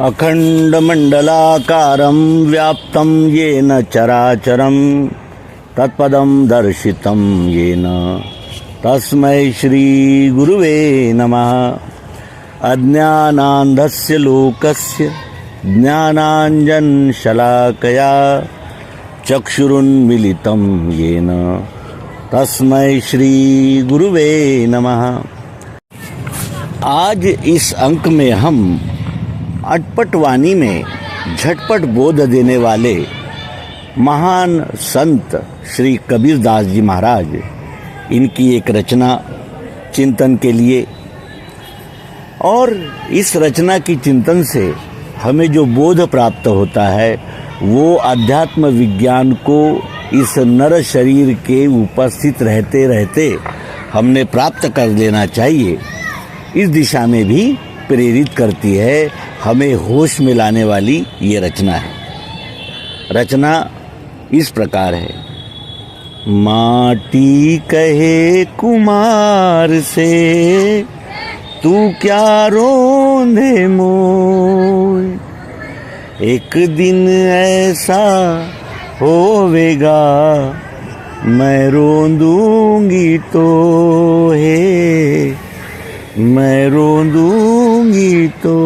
अखण्डमण्डलाकारं व्याप्तं येन चराचरं तत्पदं दर्शितं येन तस्मै श्रीगुरुवे नमः। अज्ञानान्धस्य लोकस्य ज्ञानाञ्जनशलाकया चक्षुरुन्मीलितं येन तस्मै श्रीगुरुवे नमः। आज इस अंक में हम अटपट वाणी में झटपट बोध देने वाले महान संत श्री कबीरदास जी महाराज, इनकी एक रचना चिंतन के लिए, और इस रचना की चिंतन से हमें जो बोध प्राप्त होता है वो अध्यात्म विज्ञान को इस नर शरीर के उपस्थित रहते रहते हमने प्राप्त कर लेना चाहिए। इस दिशा में भी प्रेरित करती है, हमें होश में लाने वाली ये रचना है। रचना इस प्रकार है। माटी कहे कुमार से तू क्या रोंदे मोय, एक दिन ऐसा होवेगा मैं रोंदूंगी तो है, मैं रोंदूंगी तो।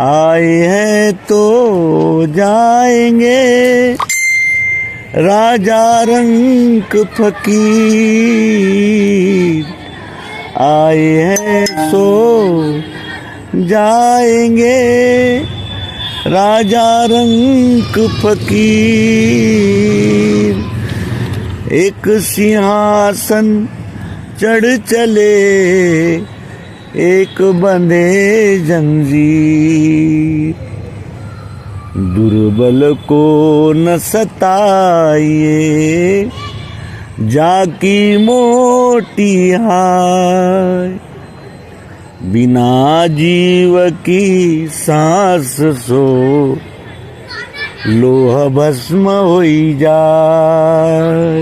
आए हैं तो जाएंगे राजा रंक फकीर, आए हैं सो जाएंगे राजा रंक फकीर। एक सिंहासन चढ़ चले एक बंधे जंजीर, दुर्बल को न सताइए जाकी मोटी हाय, बिना जीव की सांस सो लोह भस्म होई जाए।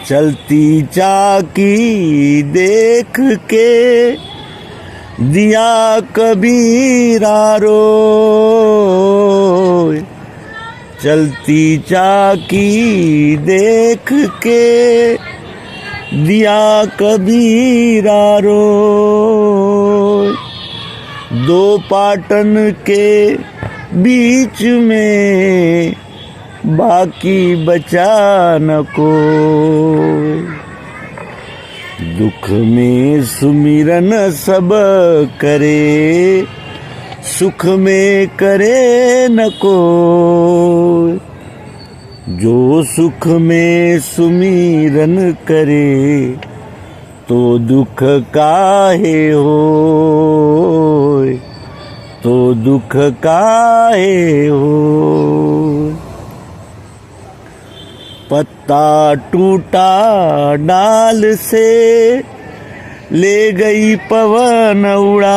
चलती चाकी देख के दिया कबीरा रोय, चलती चाकी देख के दिया कबीरा रोय। दो पाटन के बीच में बाकी बचा न कोई, दुख में सुमिरन सब करे सुख में करे न कोई, जो सुख में सुमिरन करे तो दुख काहे होय, तो दुख काहे होय। पत्ता टूटा डाल से ले गई पवन उड़ाए,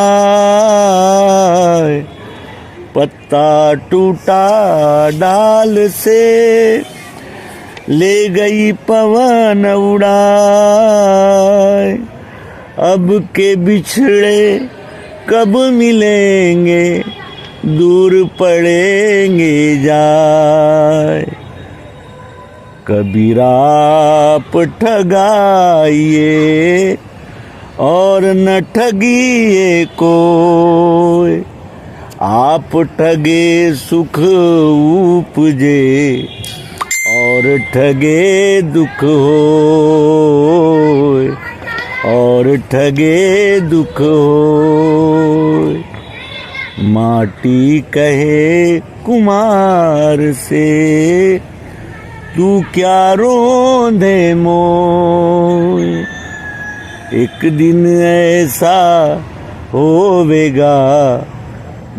पत्ता टूटा डाल से ले गई पवन उड़ाए। अब के बिछड़े कब मिलेंगे दूर पड़ेंगे जाए, कबीरा आप ठगाइए और न ठगिए कोई, आप ठगे सुख उपजे और ठगे दुख होय, और ठगे दुख होय। माटी कहे कुमार से तू क्या रोंदे मोय, एक दिन ऐसा होवेगा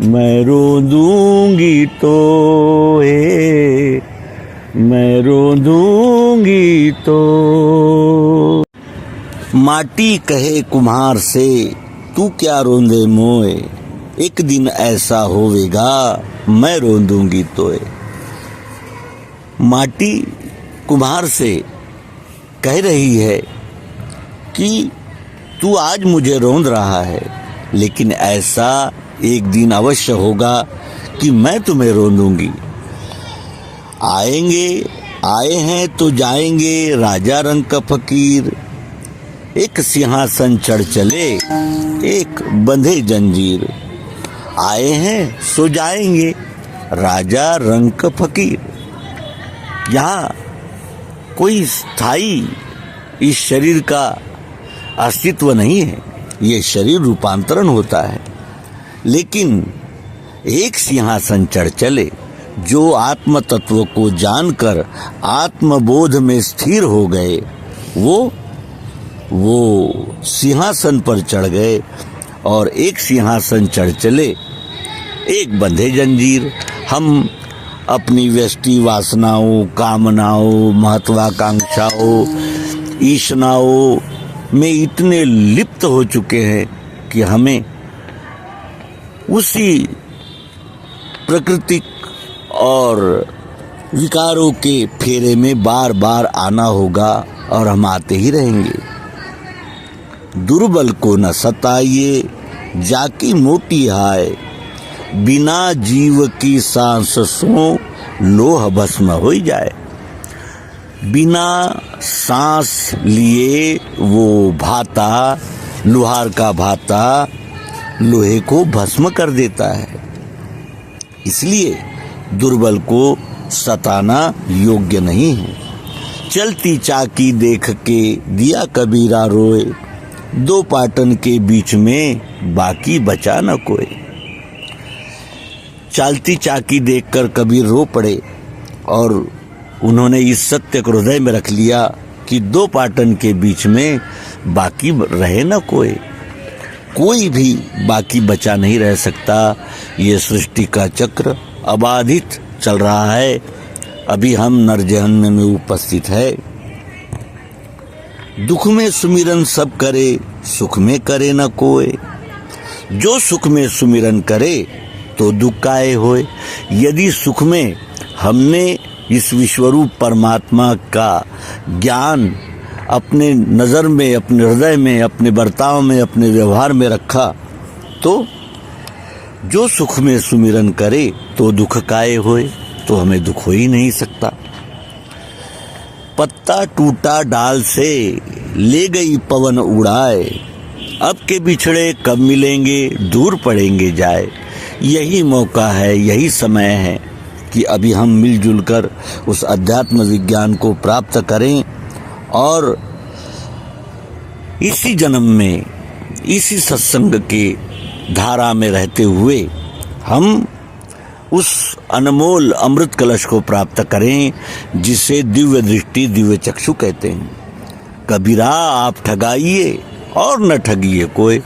मैं रोंदूंगी तो है, मैं रोंदूंगी तो। माटी कहे कुम्हार से तू क्या रोंदे मोय, एक दिन ऐसा होवेगा मैं रोंदूंगी तोय। माटी कुम्हार से कह रही है कि तू आज मुझे रोंद रहा है, लेकिन ऐसा एक दिन अवश्य होगा कि मैं तुम्हें रोंदूंगी। आए हैं तो जाएंगे राजा रंग का फकीर, एक सिंहासन चढ़ चले एक बंधे जंजीर। आए हैं सो जाएंगे राजा रंग का फकीर। यहाँ कोई स्थायी इस शरीर का अस्तित्व नहीं है, ये शरीर रूपांतरण होता है। लेकिन एक सिंहासन चढ़ चले जो आत्म तत्व को जानकर आत्मबोध में स्थिर हो गए, वो सिंहासन पर चढ़ गए और एक सिंहासन चढ़ चले एक बंधे जंजीर। हम अपनी व्यष्टि वासनाओं, कामनाओं, महत्वाकांक्षाओं, ईर्ष्याओं में इतने लिप्त हो चुके हैं कि हमें उसी प्राकृतिक और विकारों के फेरे में बार बार आना होगा और हम आते ही रहेंगे। दुर्बल को न सताइए जाकी मोटी हाय, बिना जीव की सांस सो लोह भस्म हो जाए। बिना सांस लिए वो भाता, लोहार का भाता लोहे को भस्म कर देता है। इसलिए दुर्बल को सताना योग्य नहीं है। चलती चाकी देख के दिया कबीरा रोए, दो पाटन के बीच में बाकी बचा न कोई। चलती चाकी देखकर कबीर रो पड़े और उन्होंने इस सत्य को हृदय में रख लिया कि दो पाटन के बीच में बाकी रहे न कोई भी बाकी बचा नहीं रह सकता। ये सृष्टि का चक्र अबाधित चल रहा है। अभी हम नरजहन्नम में उपस्थित है। दुख में सुमिरन सब करे, सुख में करे न कोई। जो सुख में सुमिरन करे तो दुख काहे होए। यदि सुख में हमने इस विश्वरूप परमात्मा का ज्ञान अपने नज़र में, अपने हृदय में, अपने बर्ताव में, अपने व्यवहार में रखा, तो जो सुख में सुमिरन करे तो दुख काहे होए, तो हमें दुख हो ही नहीं सकता। पत्ता टूटा डाल से ले गई पवन उड़ाए, अब के बिछड़े कब मिलेंगे दूर पड़ेंगे जाए। यही मौका है, यही समय है कि अभी हम मिलजुल कर उस अध्यात्म विज्ञान को प्राप्त करें और इसी जन्म में, इसी सत्संग के धारा में रहते हुए हम उस अनमोल अमृत कलश को प्राप्त करें जिसे दिव्य दृष्टि, दिव्य चक्षु कहते हैं। कबीरा आप ठगाइए और न ठगिए कोई।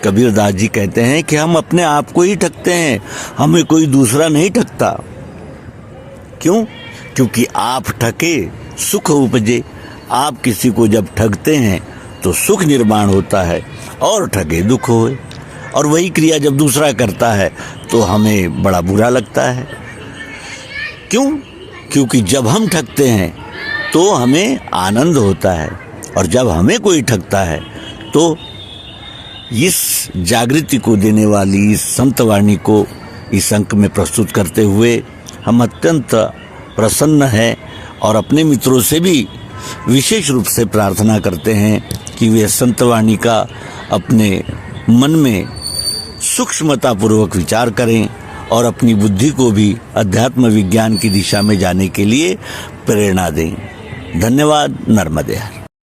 कबीर दास जी कहते हैं कि हम अपने आप को ही ठगते हैं, हमें कोई दूसरा नहीं ठगता। क्यों? क्योंकि आप ठगे सुख उपजे। आप किसी को जब ठगते हैं तो सुख निर्माण होता है और ठगे दुख होए। और वही क्रिया जब दूसरा करता है तो हमें बड़ा बुरा लगता है। क्यों? क्योंकि जब हम ठगते हैं तो हमें आनंद होता है और जब हमें कोई ठगता है तो इस जागृति को देने वाली इस संतवाणी को इस अंक में प्रस्तुत करते हुए हम अत्यंत प्रसन्न हैं और अपने मित्रों से भी विशेष रूप से प्रार्थना करते हैं कि वे संतवाणी का अपने मन में सूक्ष्मतापूर्वक विचार करें और अपनी बुद्धि को भी अध्यात्म विज्ञान की दिशा में जाने के लिए प्रेरणा दें। धन्यवाद। नर्मदे हर।